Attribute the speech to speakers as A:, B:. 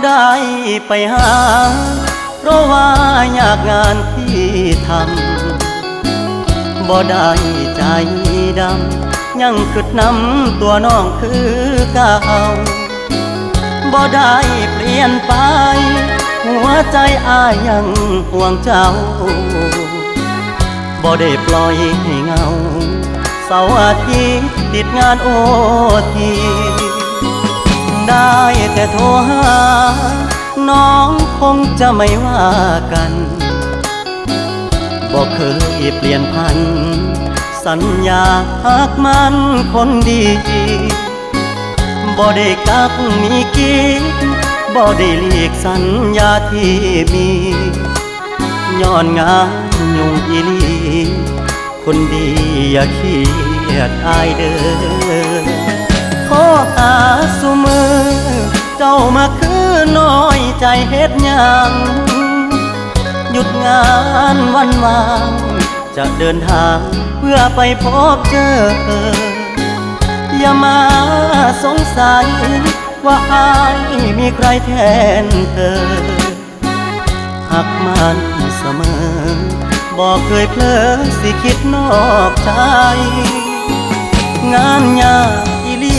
A: ได้ไปหาเพราะว่ายากงานที่ทำบ่ได้ใจดำยังกึดน้ำตัวน้องคือเก่าบ่ได้เปลี่ยนไปหัวใจอ้ายยังห่วงเจ้าบ่ได้ปล่อยให้เงาเสาร์อาทิตย์ติดงานโอทีได้แต่โทรหาน้องคงจะไม่ว่ากันบ่เคยเปลี่ยนพันสัญญาหากมันคนดีบ่ได้กักมีกิ๊กบ่ได้หลีกสัญญาที่มีย้อนงานยุ่งอีหลีคนดีอย่าเครียดอายเด้อขอหาสุมือเจ้ามาคือน้อยใจเฮ็ดหยังหยุดงานวันวางจะเดินทางเพื่อไปพบเจออย่ามาสงสัยว่าอายมีใครแทนเธอหักมันเสมอบอกเคยเพลอสิคิดนอกใจงานยากอีหลี